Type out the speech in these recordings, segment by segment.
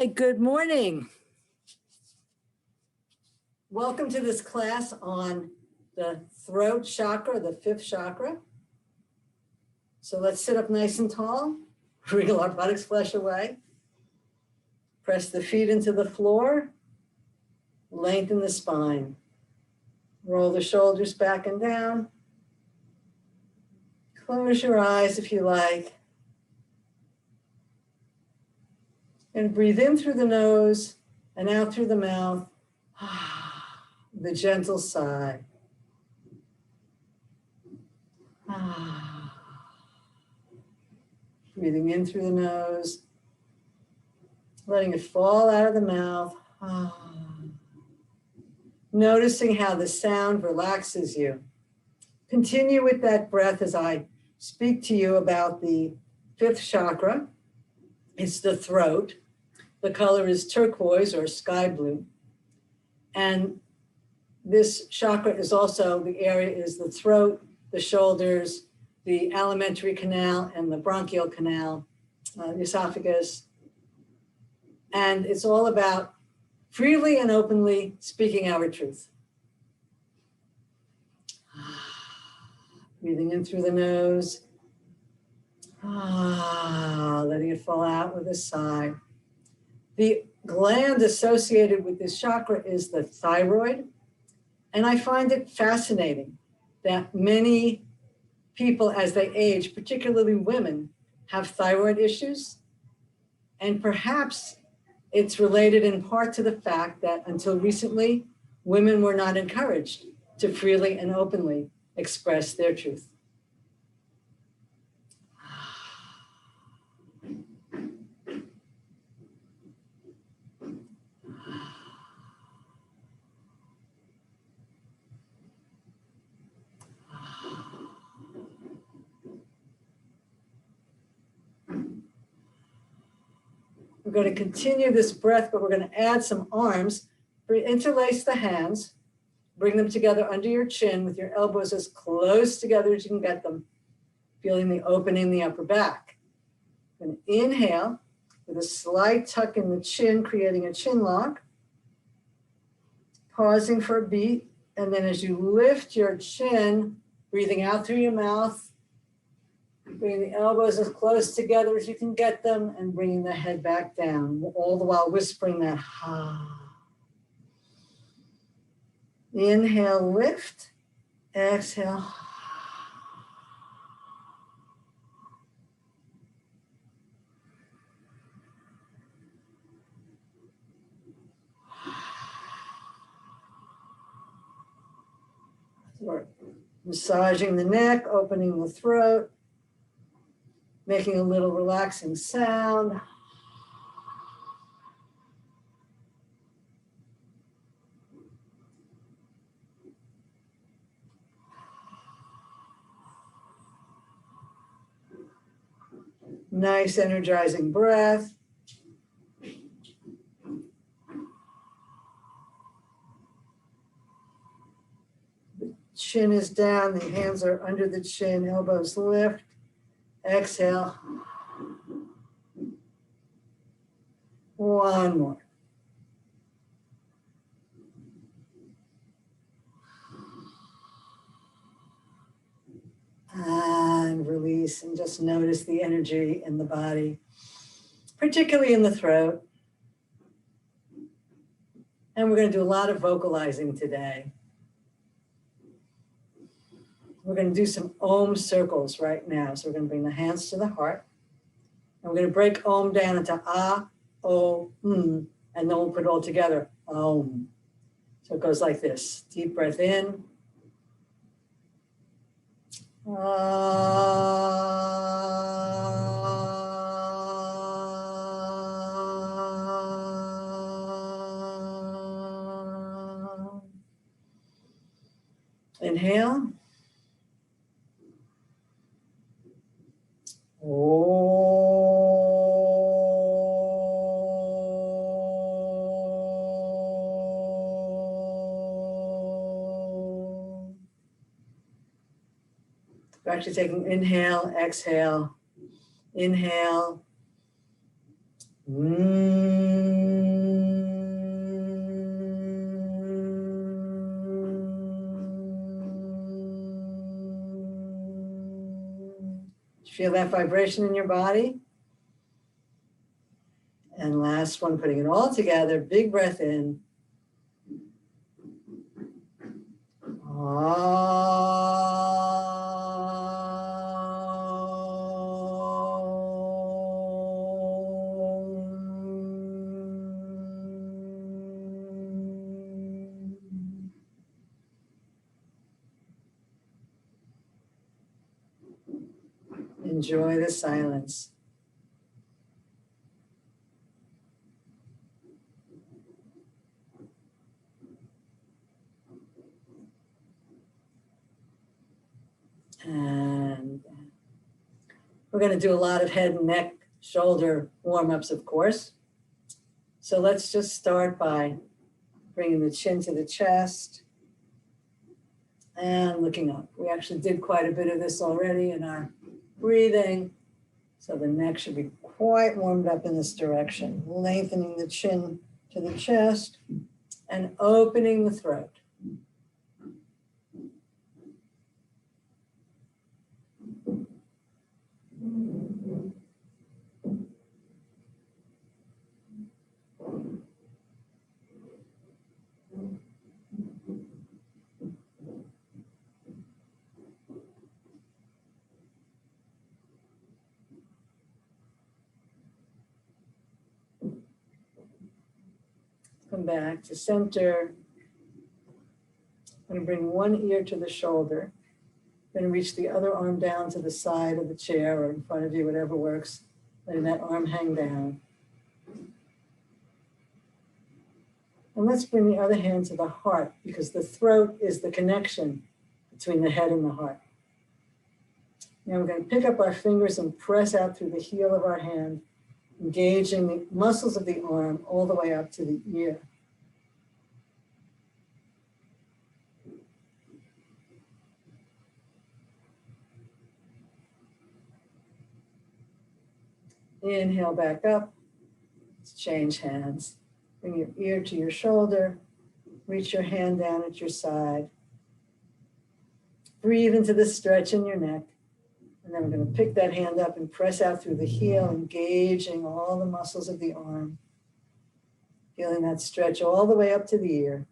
Hey, good morning. Welcome to this class on the throat chakra, the fifth chakra. So let's sit up nice and tall, wriggle our buttocks flesh away, press the feet into the floor, lengthen the spine, roll the shoulders back and down, close your eyes if you like, and breathe in through the nose and out through the mouth. The gentle sigh. Breathing in through the nose, letting it fall out of the mouth. Noticing how the sound relaxes you. Continue with that breath as I speak to you about the fifth chakra. It's the throat. The color is turquoise or sky blue. And this chakra is also, the area is the throat, the shoulders, the alimentary canal and the bronchial canal, the esophagus. And it's all about freely and openly speaking our truth. Breathing in through the nose. Letting it fall out with a sigh. The gland associated with this chakra is the thyroid. And I find it fascinating that many people as they age, particularly women, have thyroid issues. And perhaps it's related in part to the fact that until recently, women were not encouraged to freely and openly express their truth. We're going to continue this breath, but we're going to add some arms. Interlace the hands, bring them together under your chin with your elbows as close together as you can get them, feeling the opening in the upper back. And inhale with a slight tuck in the chin, creating a chin lock. Pausing for a beat, and then as you lift your chin, breathing out through your mouth, bringing the elbows as close together as you can get them, and bringing the head back down, all the while whispering that ha. Inhale, lift. Exhale. We're massaging the neck, opening the throat, making a little relaxing sound. Nice energizing breath. The chin is down, the hands are under the chin, elbows lift. Exhale. One more. And release, and just notice the energy in the body, particularly in the throat. And we're going to do a lot of vocalizing today. We're going to do some Ohm circles right now. So we're going to bring the hands to the heart. And we're going to break Ohm down into Ah, O, and then we'll put it all together. Ohm. So it goes like this. Deep breath in. Inhale. We're actually taking inhale, exhale, inhale. Feel that vibration in your body. And last one, putting it all together, big breath in. Enjoy the silence. And we're going to do a lot of head and neck, shoulder warm-ups, of course. So let's just start by bringing the chin to the chest and looking up. We actually did quite a bit of this already in our breathing. So the neck should be quite warmed up in this direction, lengthening the chin to the chest and opening the throat. Come back to center. I'm going to bring one ear to the shoulder. Then reach the other arm down to the side of the chair or in front of you, whatever works. Letting that arm hang down. And let's bring the other hand to the heart, because the throat is the connection between the head and the heart. Now we're going to pick up our fingers and press out through the heel of our hand, engaging the muscles of the arm all the way up to the ear. Inhale back up. Let's change hands. Bring your ear to your shoulder. Reach your hand down at your side. Breathe into the stretch in your neck. And then we're going to pick that hand up and press out through the heel, engaging all the muscles of the arm. Feeling that stretch all the way up to the ear.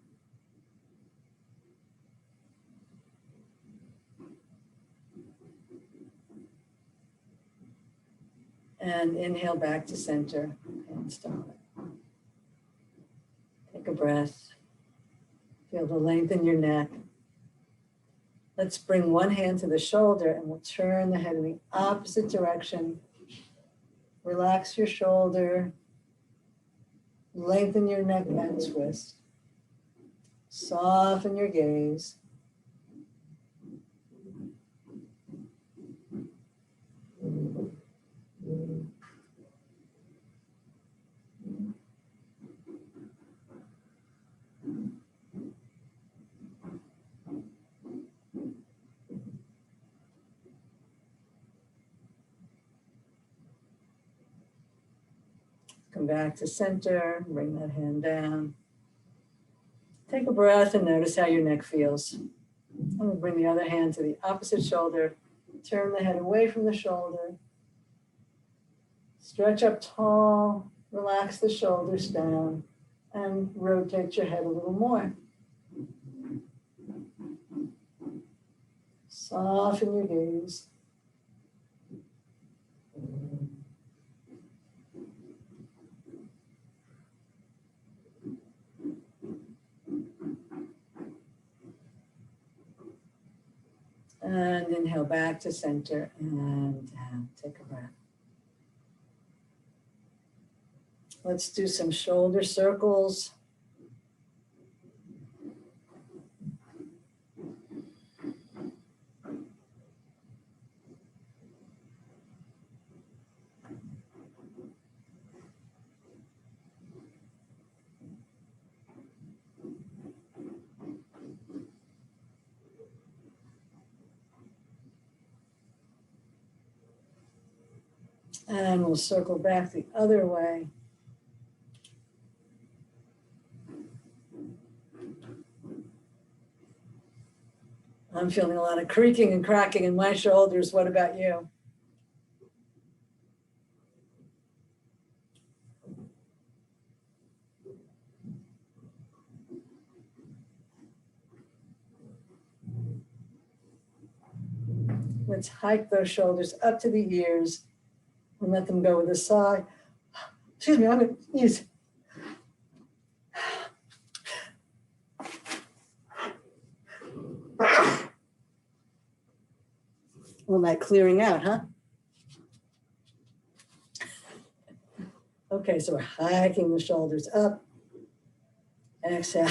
And inhale back to center. Hands down. Take a breath. Feel the length in your neck. Let's bring one hand to the shoulder and we'll turn the head in the opposite direction. Relax your shoulder. Lengthen your neck and twist. Soften your gaze. Come back to center, bring that hand down. Take a breath and notice how your neck feels. I'm going to bring the other hand to the opposite shoulder. Turn the head away from the shoulder. Stretch up tall, relax the shoulders down, and rotate your head a little more. Soften your gaze. And inhale back to center and down. Take a breath. Let's do some shoulder circles. And we'll circle back the other way. I'm feeling a lot of creaking and cracking in my shoulders. What about you? let's hike those shoulders up to the ears and let them go with a sigh. Excuse me, I'm going to use. Well, that clearing out, huh? Okay, so we're hiking the shoulders up. Exhale.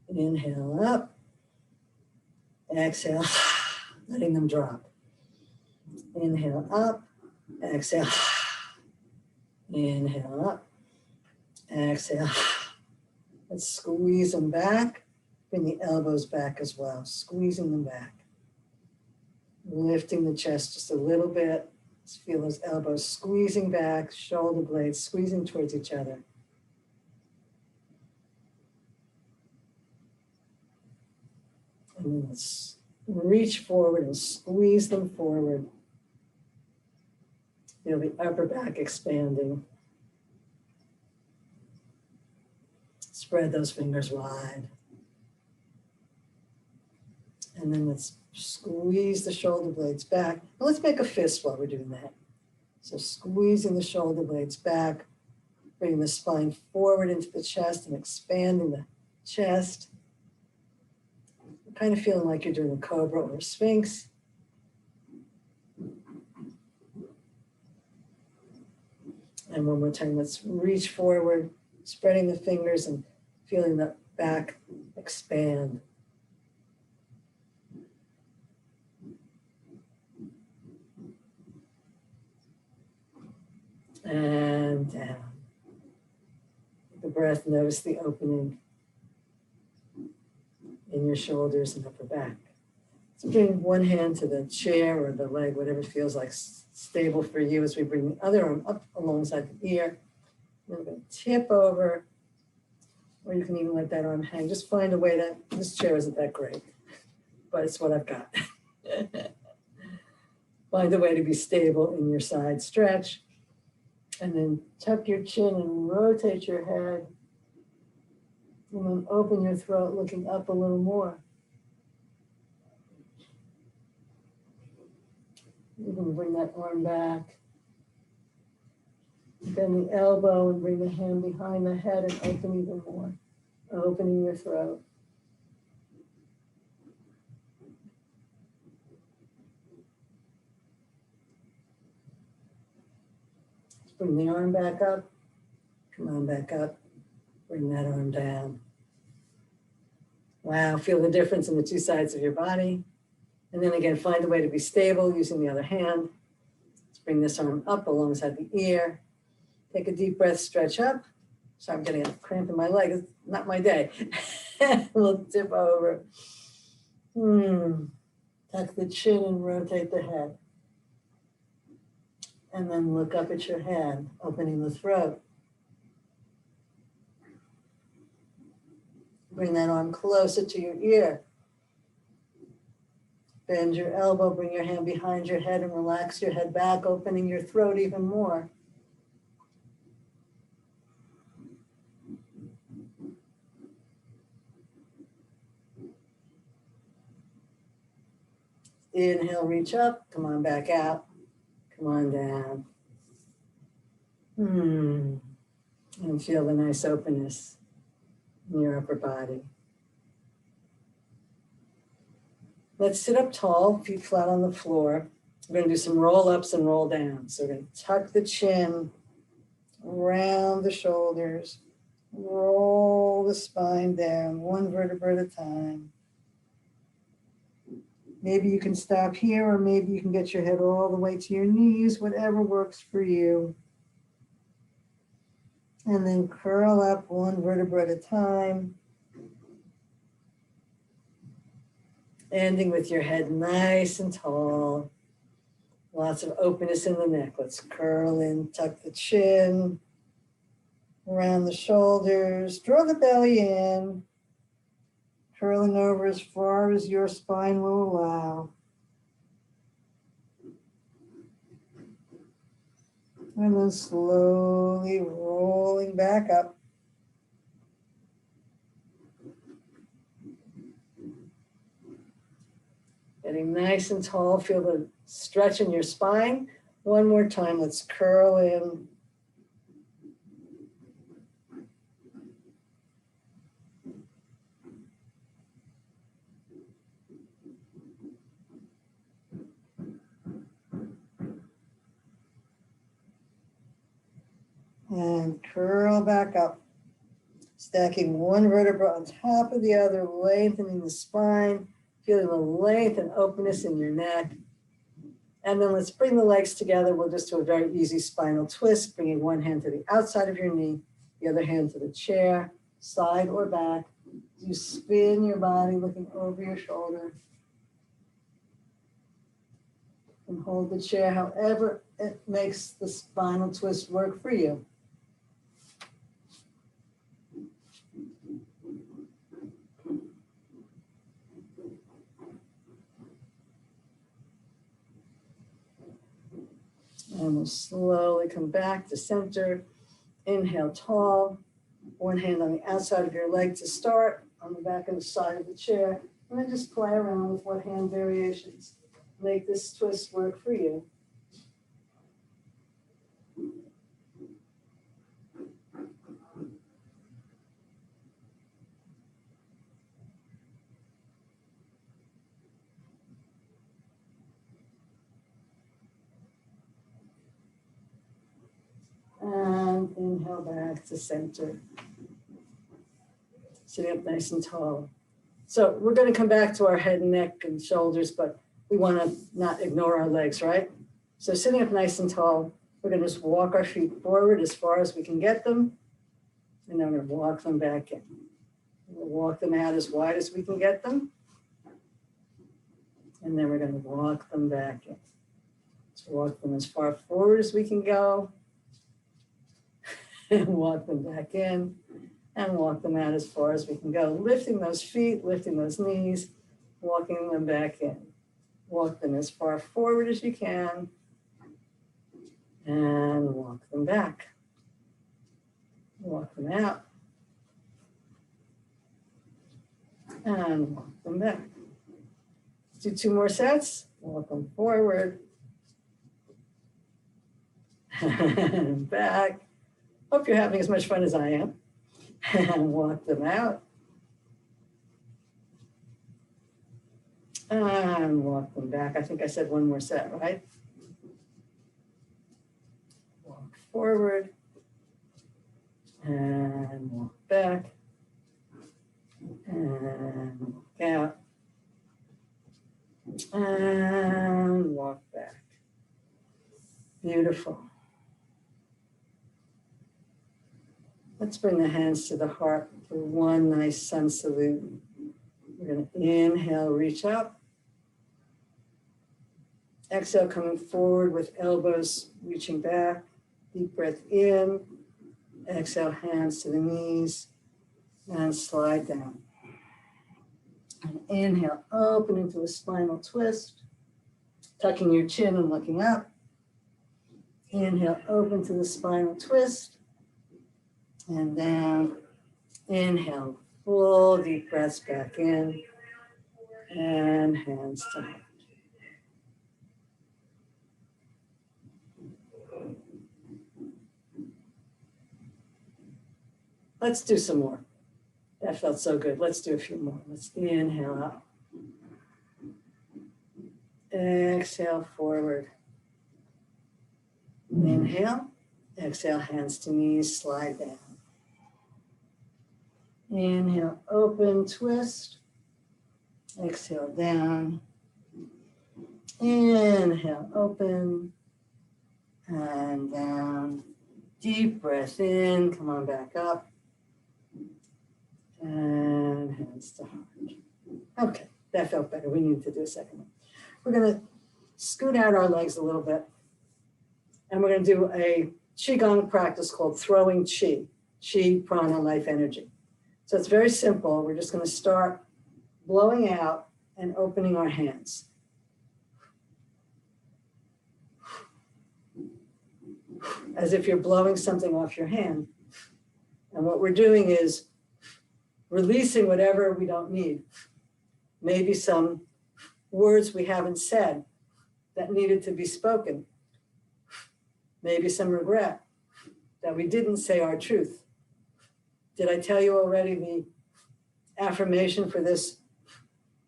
Inhale up. Exhale. Letting them drop. Inhale up. Exhale. Inhale up. Exhale. Let's squeeze them back. Bring the elbows back as well. Squeezing them back. Lifting the chest just a little bit. Let's feel those elbows squeezing back, shoulder blades squeezing towards each other. And then let's reach forward and squeeze them forward. Feel the upper back expanding. Spread those fingers wide. And then let's squeeze the shoulder blades back. And let's make a fist while we're doing that. So squeezing the shoulder blades back, bringing the spine forward into the chest and expanding the chest. Kind of feeling like you're doing a cobra or a sphinx. And one more time, let's reach forward, spreading the fingers and feeling the back expand. And down. Take the breath, notice the opening in your shoulders and upper back. Let's bring one hand to the chair or the leg, whatever feels like stable for you, as we bring the other arm up alongside the ear. Then we're going to tip over, or you can even let that arm hang. Just find a way that, this chair isn't that great, but it's what I've got. Find a way to be stable in your side stretch. And then tuck your chin and rotate your head. And then open your throat, looking up a little more. You can bring that arm back. Bend the elbow and bring the hand behind the head and open even more. Opening your throat. Bring the arm back up. Come on back up. Bring that arm down. Wow, feel the difference in the two sides of your body. And then again, find a way to be stable using the other hand. Let's bring this arm up alongside the ear. Take a deep breath, stretch up. So I'm getting a cramp in my leg. It's not my day. We'll tip over. Tuck the chin and rotate the head. And then look up at your hand, opening the throat. Bring that arm closer to your ear. Bend your elbow, bring your hand behind your head and relax your head back, opening your throat even more. Inhale, reach up, come on back out. Come on down. And feel the nice openness in your upper body. Let's sit up tall, feet flat on the floor. We're going to do some roll ups and roll down. So we're going to tuck the chin around the shoulders, roll the spine down, one vertebra at a time. Maybe you can stop here, or maybe you can get your head all the way to your knees, whatever works for you. And then curl up one vertebra at a time. Ending with your head nice and tall. Lots of openness in the neck. Let's curl in, tuck the chin, around the shoulders, draw the belly in. Curling over as far as your spine will allow. And then slowly rolling back up. Getting nice and tall. Feel the stretch in your spine. One more time. Let's curl in. And curl back up. Stacking one vertebra on top of the other, lengthening the spine, feeling the length and openness in your neck. And then let's bring the legs together. We'll just do a very easy spinal twist, bringing one hand to the outside of your knee, the other hand to the chair, side or back. You spin your body looking over your shoulder. And hold the chair however it makes the spinal twist work for you. And we'll slowly come back to center. Inhale tall. One hand on the outside of your leg to start, on the back and the side of the chair. And then just play around with what hand variations make this twist work for you. And inhale back to center. Sitting up nice and tall. So we're going to come back to our head and neck and shoulders, but we want to not ignore our legs, right? So sitting up nice and tall, we're going to just walk our feet forward as far as we can get them. And then we're going to walk them back in. We'll walk them out as wide as we can get them. And then we're going to walk them back in. Let's walk them as far forward as we can go. And walk them back in. And walk them out as far as we can go. Lifting those feet, lifting those knees, walking them back in. Walk them as far forward as you can. And walk them back. Walk them out. And walk them back. Let's do 2 more sets. Walk them forward. And back. Hope you're having as much fun as I am. And walk them out. And walk them back. I think I said 1 more set, right? Walk forward. And walk back. And walk out. And walk back. Beautiful. Let's bring the hands to the heart for one nice sun salute. We're going to inhale, reach up. Exhale, coming forward with elbows reaching back. Deep breath in. Exhale, hands to the knees and slide down. And inhale, open into a spinal twist. Tucking your chin and looking up. Inhale, open to the spinal twist. And down. Inhale, full deep breaths back in. And hands to heart. Let's do some more. That felt so good. Let's do a few more. Let's inhale up. Exhale forward. Inhale. Exhale, hands to knees, slide down. Inhale, open, twist. Exhale, down. Inhale, open. And down. Deep breath in. Come on back up. And hands to heart. Okay, that felt better. We need to do a second one. We're going to scoot out our legs a little bit. And we're going to do a Qigong practice called throwing Qi. Qi, Prana, life energy. So it's very simple. We're just going to start blowing out and opening our hands. As if you're blowing something off your hand. And what we're doing is releasing whatever we don't need. Maybe some words we haven't said that needed to be spoken. Maybe some regret that we didn't say our truth. Did I tell you already the affirmation for this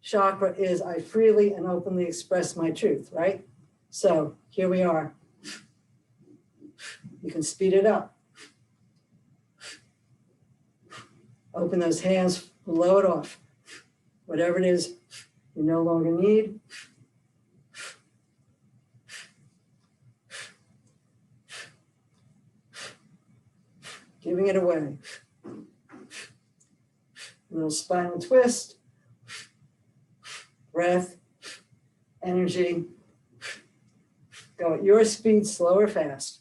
chakra is I freely and openly express my truth, right? So here we are. You can speed it up. Open those hands, blow it off. Whatever it is you no longer need. Giving it away. A little spinal twist. Breath. Energy. Go at your speed, slow or fast.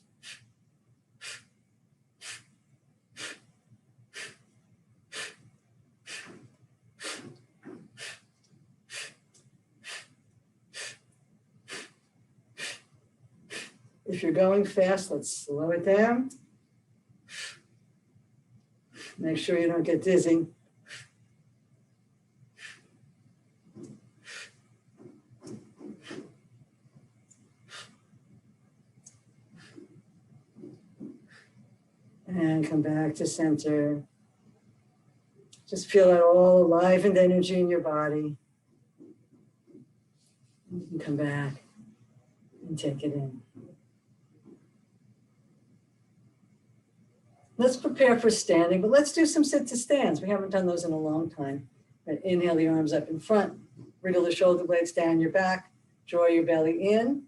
If you're going fast, let's slow it down. Make sure you don't get dizzy. And come back to center. Just feel that all alivened energy in your body. You can come back and take it in. Let's prepare for standing, but let's do some sit to stands. We haven't done those in a long time. Right, inhale the arms up in front, wriggle the shoulder blades down your back, draw your belly in,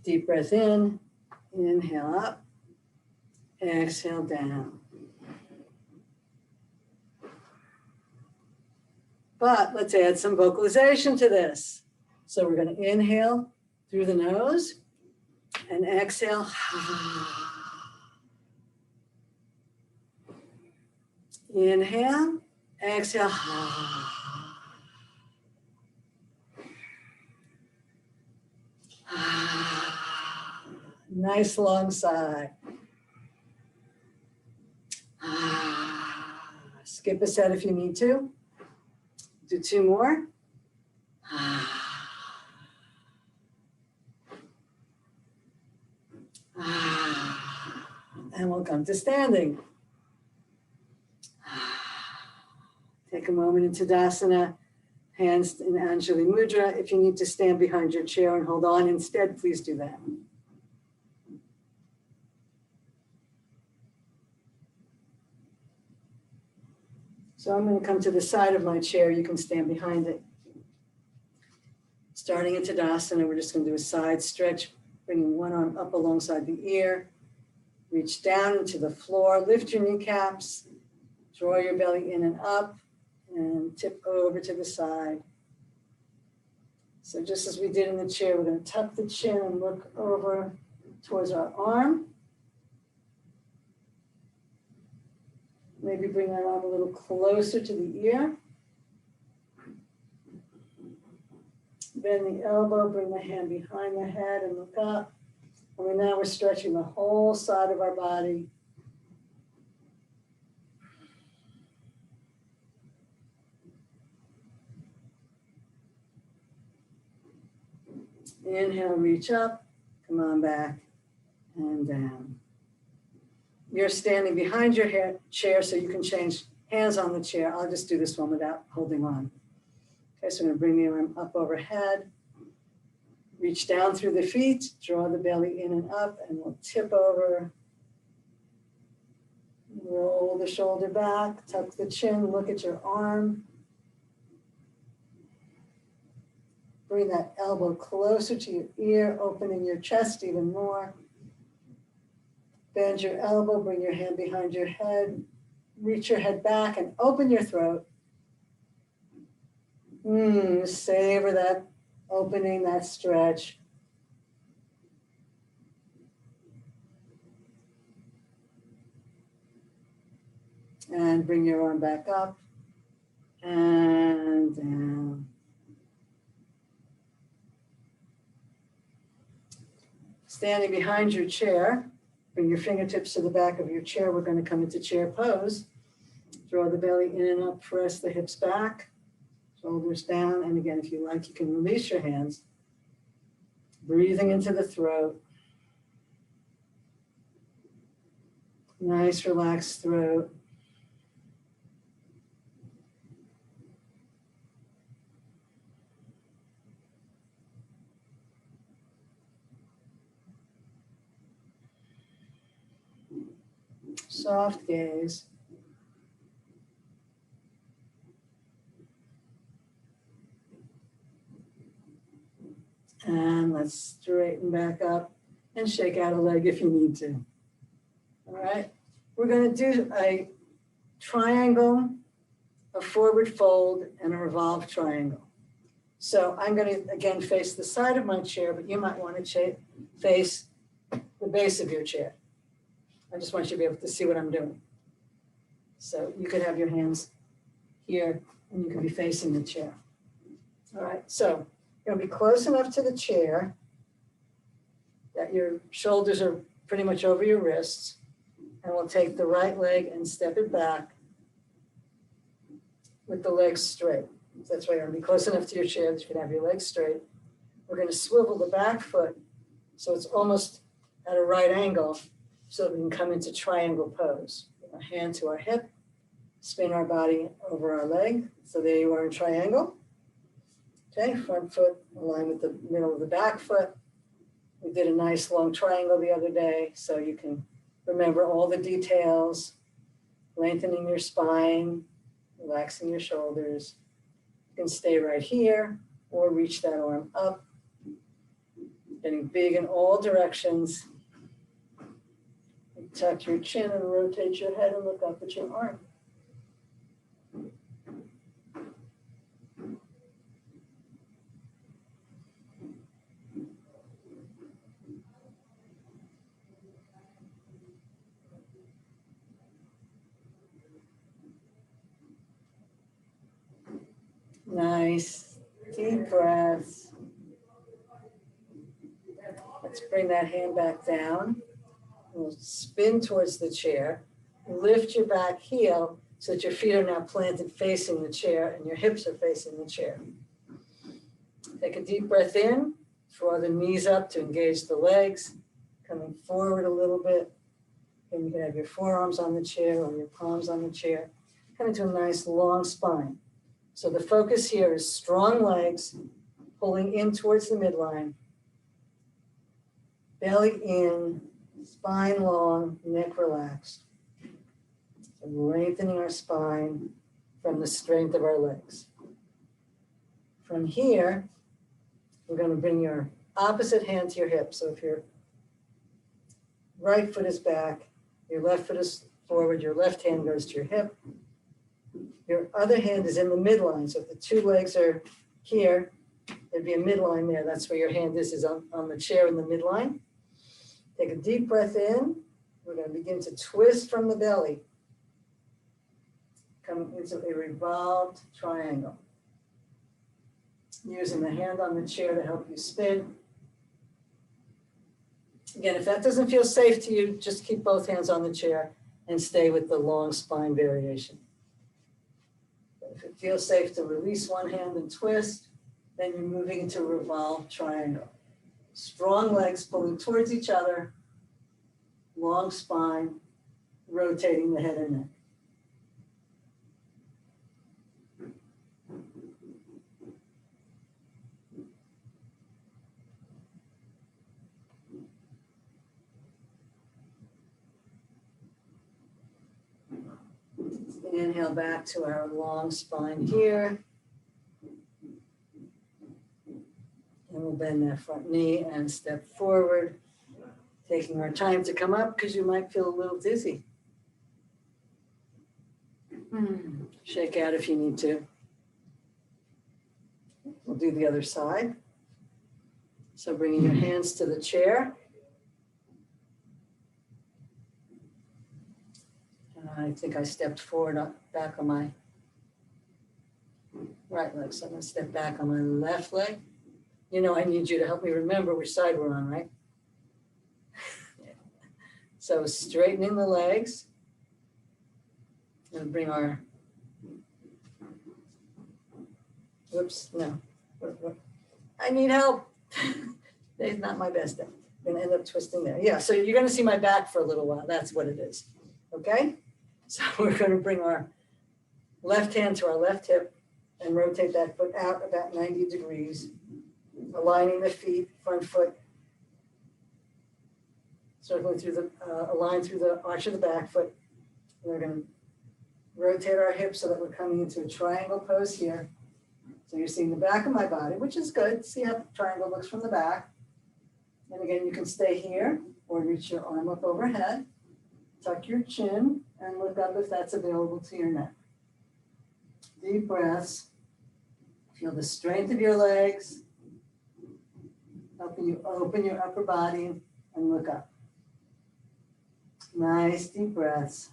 deep breath in, inhale up, exhale down. But let's add some vocalization to this. So we're going to inhale through the nose and exhale. Inhale, exhale. Nice long sigh. Skip a set if you need to. Do two more. And we'll come to standing. Take a moment in Tadasana, hands in Anjali Mudra. If you need to stand behind your chair and hold on instead, please do that. So I'm going to come to the side of my chair. You can stand behind it. Starting in Tadasana, we're just going to do a side stretch, bringing one arm up alongside the ear. Reach down into the floor, lift your kneecaps, draw your belly in and up, and tip over to the side. So just as we did in the chair, we're going to tuck the chin and look over towards our arm. Maybe bring that arm a little closer to the ear. Bend the elbow, bring the hand behind the head and look up. And now we're stretching the whole side of our body. Inhale, reach up, come on back and down. You're standing behind your chair, so you can change hands on the chair. I'll just do this one without holding on. Okay, so I'm gonna bring the arm up overhead, reach down through the feet, draw the belly in and up, and we'll tip over. Roll the shoulder back, tuck the chin, look at your arm. Bring that elbow closer to your ear, opening your chest even more. Bend your elbow, bring your hand behind your head, reach your head back and open your throat. Savor that opening, that stretch. And bring your arm back up and down. Standing behind your chair, bring your fingertips to the back of your chair. We're going to come into chair pose. Draw the belly in and up, press the hips back. Shoulders down. And again, if you like, you can release your hands. Breathing into the throat. Nice, relaxed throat. Soft gaze. And let's straighten back up and shake out a leg if you need to. All right, we're going to do a triangle, a forward fold, and a revolved triangle. So I'm going to, again, face the side of my chair, but you might want to face the base of your chair. I just want you to be able to see what I'm doing. So you could have your hands here, and you could be facing the chair. All right, so you're going to be close enough to the chair that your shoulders are pretty much over your wrists. And we'll take the right leg and step it back with the legs straight. So that's why you're going to be close enough to your chair that you can have your legs straight. We're going to swivel the back foot so it's almost at a right angle so that we can come into triangle pose. Our hand to our hip, spin our body over our leg. So there you are in triangle. Okay, front foot aligned with the middle of the back foot. We did a nice long triangle the other day, so you can remember all the details, lengthening your spine, relaxing your shoulders. You can stay right here or reach that arm up, getting big in all directions. Tuck your chin and rotate your head and look up at your arm. Nice, deep breaths. Let's bring that hand back down. We'll spin towards the chair. Lift your back heel so that your feet are now planted facing the chair and your hips are facing the chair. Take a deep breath in. Draw the knees up to engage the legs. Coming forward a little bit. And you can have your forearms on the chair or your palms on the chair. Come into a nice long spine. So the focus here is strong legs, pulling in towards the midline. Belly in, spine long, neck relaxed. So lengthening our spine from the strength of our legs. From here, we're going to bring your opposite hand to your hip. So if your right foot is back, your left foot is forward, your left hand goes to your hip. Your other hand is in the midline. So if the two legs are here, there'd be a midline there. That's where your hand is on the chair in the midline. Take a deep breath in. We're going to begin to twist from the belly. Come into a revolved triangle. Using the hand on the chair to help you spin. Again, if that doesn't feel safe to you, just keep both hands on the chair and stay with the long spine variation. If it feels safe to release one hand and twist, then you're moving into a revolved triangle. Strong legs pulling towards each other, long spine, rotating the head and neck. Inhale back to our long spine here. And we'll bend that front knee and step forward, taking our time to come up because you might feel a little dizzy. Shake out if you need to. We'll do the other side. So bringing your hands to the chair. I think I stepped forward, back on my right leg. So I'm going to step back on my left leg. You know, I need you to help me remember which side we're on, right? So straightening the legs. And bring our Whoops, no. I need help. Today's not my best day. I'm gonna end up twisting there. Yeah, so you're gonna see my back for a little while. That's what it is. Okay? So we're gonna bring our left hand to our left hip and rotate that foot out about 90 degrees, aligning the feet, front foot, circling through the, align through the arch of the back foot. We're gonna rotate our hips so that we're coming into a triangle pose here. So you're seeing the back of my body, which is good. See how the triangle looks from the back. And again, you can stay here or reach your arm up overhead, tuck your chin, and look up if that's available to your neck. Deep breaths. Feel the strength of your legs, helping you open your upper body and look up. Nice deep breaths.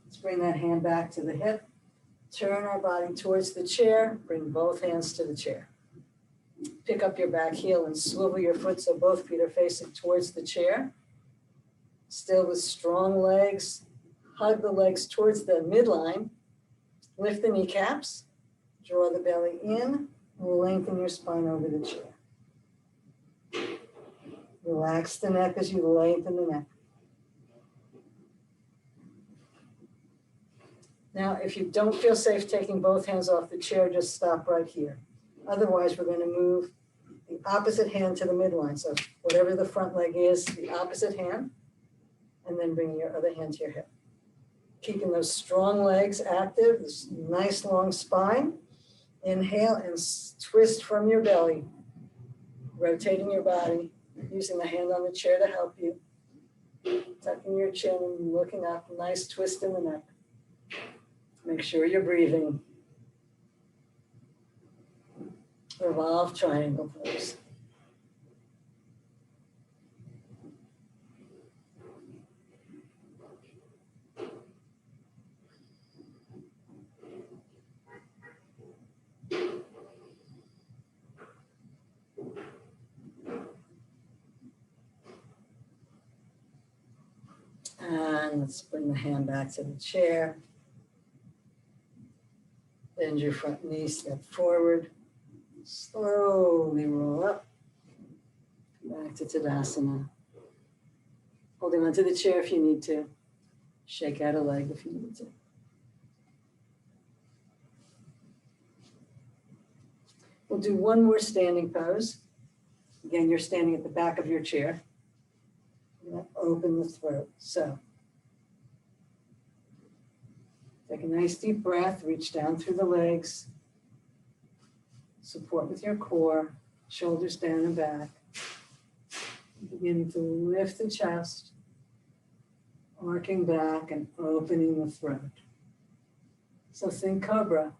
Let's bring that hand back to the hip. Turn our body towards the chair. Bring both hands to the chair. Pick up your back heel and swivel your foot so both feet are facing towards the chair. Still with strong legs. Hug the legs towards the midline. Lift the kneecaps. Draw the belly in. And lengthen your spine over the chair. Relax the neck as you lengthen the neck. Now, if you don't feel safe taking both hands off the chair, just stop right here. Otherwise, we're going to move the opposite hand to the midline. So whatever the front leg is, the opposite hand, and then bring your other hand to your hip. Keeping those strong legs active, this nice long spine. Inhale and twist from your belly, rotating your body, using the hand on the chair to help you. Tucking your chin and looking up, nice twist in the neck. Make sure you're breathing. Revolve triangle pose. And let's bring the hand back to the chair. Bend your front knee, step forward. Slowly roll up. Back to Tadasana. Holding onto the chair if you need to. Shake out a leg if you need to. We'll do one more standing pose. Again, you're standing at the back of your chair. Open the throat. So take a nice deep breath, reach down through the legs, support with your core, shoulders down and back. Beginning to lift the chest, arcing back and opening the throat. So think cobra.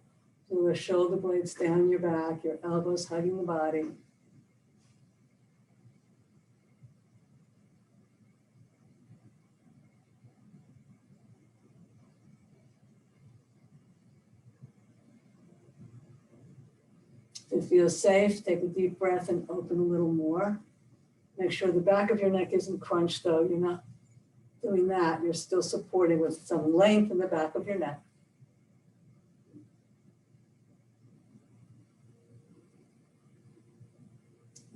So the shoulder blades down your back, your elbows hugging the body. If it feels safe, take a deep breath and open a little more. Make sure the back of your neck isn't crunched though. You're not doing that. You're still supporting with some length in the back of your neck.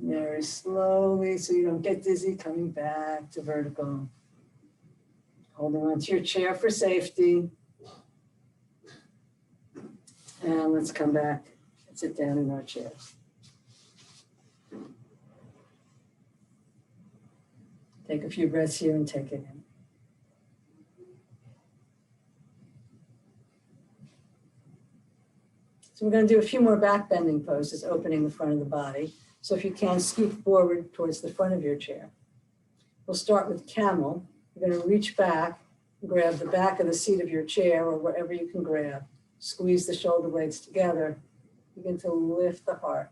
Very slowly so you don't get dizzy, coming back to vertical. Holding onto your chair for safety. And let's come back and sit down in our chairs. Take a few breaths here and take it in. So we're going to do a few more back bending poses, opening the front of the body. So if you can, scoot forward towards the front of your chair. We'll start with camel. You're going to reach back, grab the back of the seat of your chair or wherever you can grab. Squeeze the shoulder blades together. Begin to lift the heart.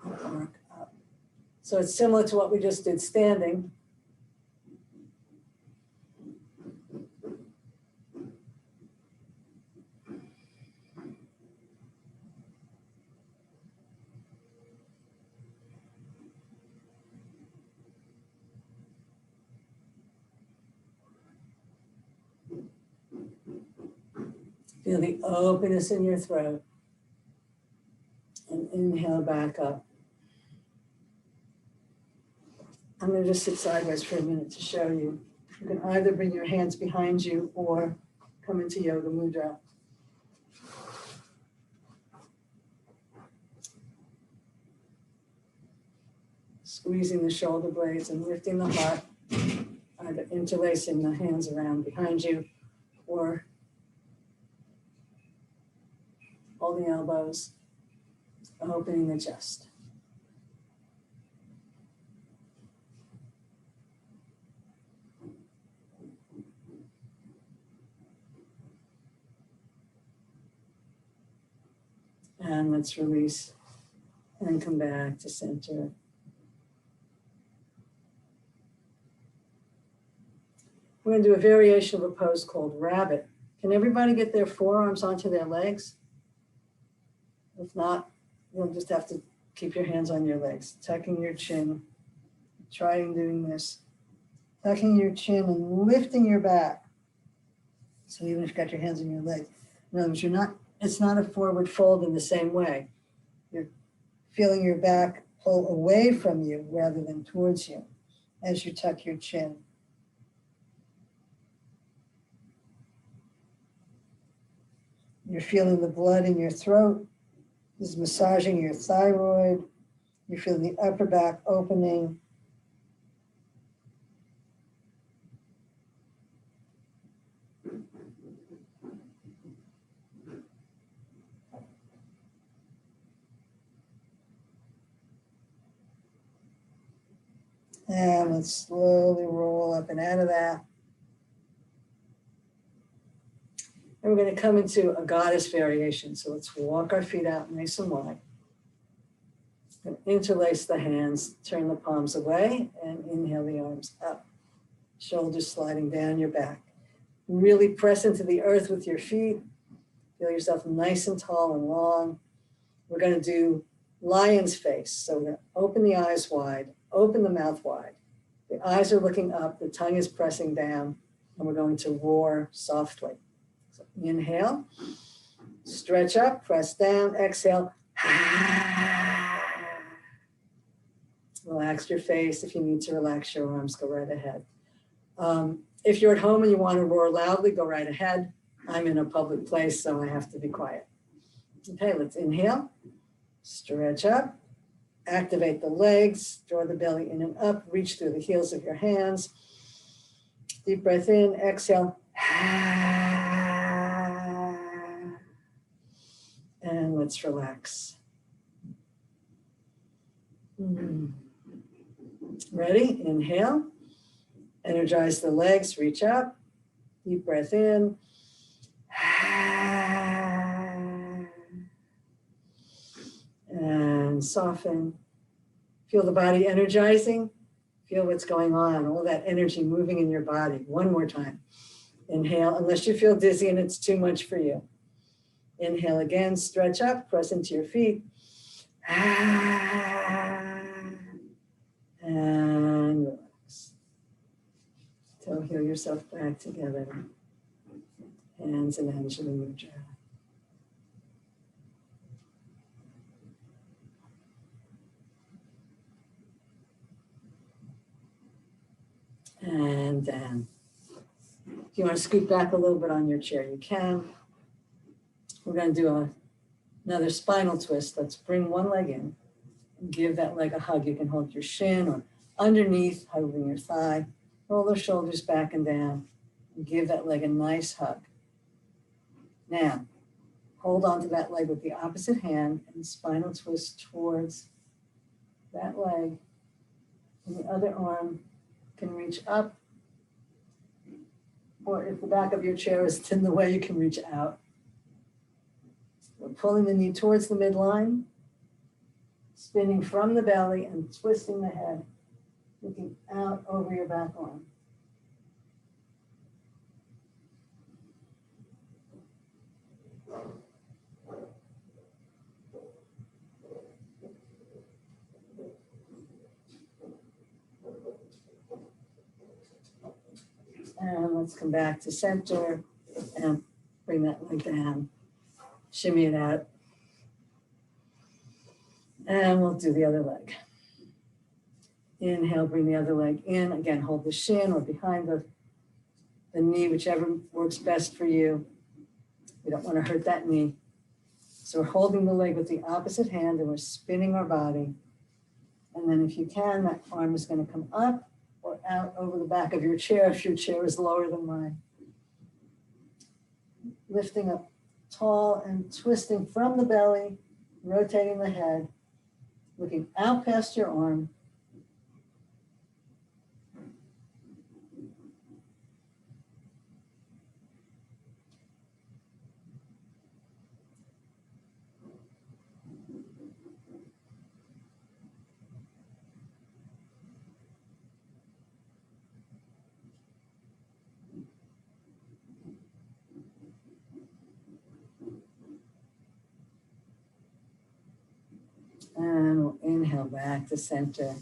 Arc up. So it's similar to what we just did standing. Feel the openness in your throat. And inhale back up. I'm going to just sit sideways for a minute to show you. You can either bring your hands behind you or come into Yoga Mudra. Squeezing the shoulder blades and lifting the heart, either interlacing the hands around behind you or holding elbows, opening the chest. And let's release and come back to center. We're going to do a variation of a pose called rabbit. Can everybody get their forearms onto their legs? If not, you'll just have to keep your hands on your legs, tucking your chin. Trying doing this. Tucking your chin and lifting your back. So even if you've got your hands on your legs, in other words, it's not a forward fold in the same way. You're feeling your back pull away from you rather than towards you as you tuck your chin. You're feeling the blood in your throat. This is massaging your thyroid. You're feeling the upper back opening. And let's slowly roll up and out of that. And we're going to come into a goddess variation. So let's walk our feet out nice and wide. And interlace the hands, turn the palms away, and inhale the arms up. Shoulders sliding down your back. Really press into the earth with your feet. Feel yourself nice and tall and long. We're going to do lion's face. So we're going to open the eyes wide, open the mouth wide. The eyes are looking up, the tongue is pressing down, and we're going to roar softly. So inhale, stretch up, press down, exhale. Relax your face. If you need to relax your arms, go right ahead. If you're at home and you want to roar loudly, go right ahead. I'm in a public place, so I have to be quiet. Okay, let's inhale, stretch up, activate the legs, draw the belly in and up, reach through the heels of your hands. Deep breath in, exhale. And let's relax. Ready? Inhale. Energize the legs, reach up. Deep breath in. And soften. Feel the body energizing. Feel what's going on, all that energy moving in your body. One more time. Inhale, unless you feel dizzy and it's too much for you. Inhale again, stretch up, press into your feet. And relax. So heal yourself back together. Hands in Anjali Mudra. And then, if you want to scoot back a little bit on your chair, you can. We're going to do another spinal twist. Let's bring one leg in and give that leg a hug. You can hold your shin or underneath, hugging your thigh. Roll the shoulders back and down and give that leg a nice hug. Now, hold on to that leg with the opposite hand and spinal twist towards that leg. And the other arm can reach up, or if the back of your chair is in the way, you can reach out. We're pulling the knee towards the midline, spinning from the belly and twisting the head, looking out over your back arm. And let's come back to center and Bring that leg down. Shimmy it out. And we'll do the other leg. Inhale, bring the other leg in. Again, hold the shin or behind the knee, whichever works best for you. We don't want to hurt that knee. So we're holding the leg with the opposite hand and we're spinning our body. And then if you can, that arm is going to come up or out over the back of your chair if your chair is lower than mine. Lifting up tall and twisting from the belly, rotating the head, looking out past your arm. And we'll inhale back to center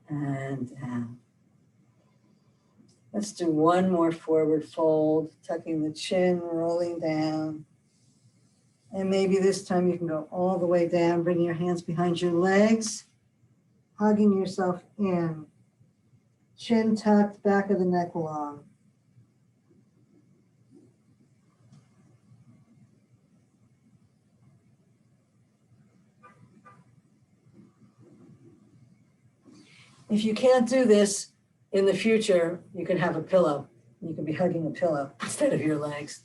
and down. Let's do one more forward fold, tucking the chin, rolling down. And maybe this time you can go all the way down, bringing your hands behind your legs, hugging yourself in. Chin tucked, back of the neck long. If you can't do this in the future, you can have a pillow. You can be hugging a pillow instead of your legs.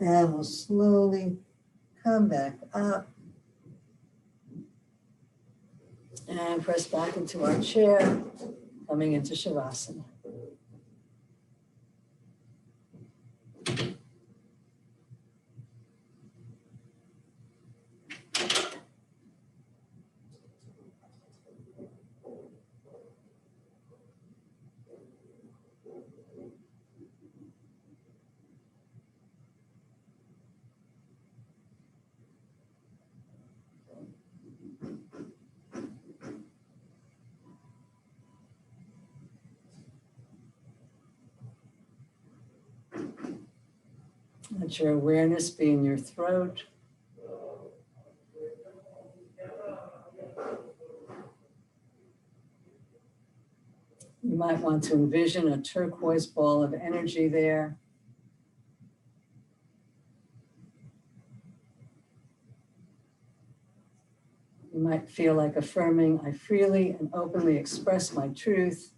And we'll slowly come back up. And press back into our chair, coming into Shavasana. Let your awareness be in your throat. You might want to envision a turquoise ball of energy there. You might feel like affirming, I freely and openly express my truth.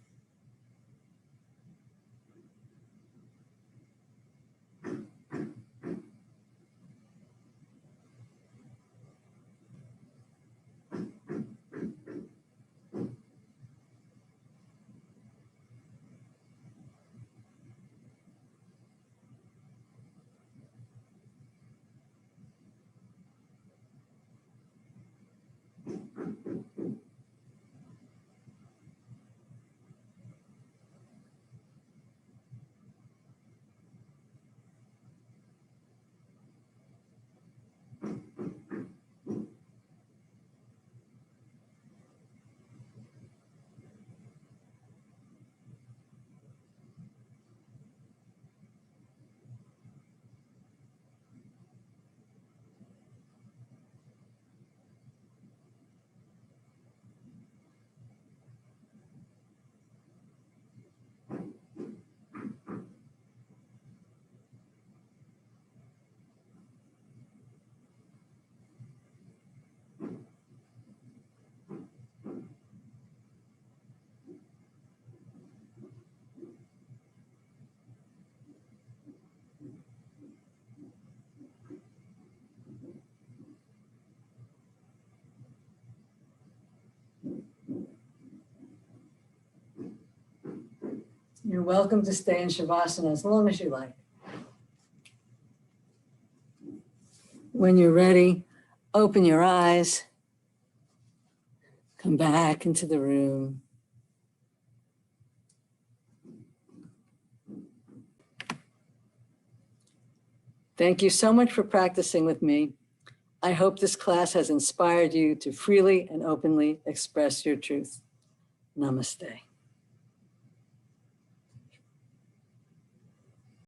You're welcome to stay in Shavasana as long as you like. When you're ready, open your eyes, come back into the room. Thank you so much for practicing with me. I hope this class has inspired you to freely and openly express your truth. Namaste.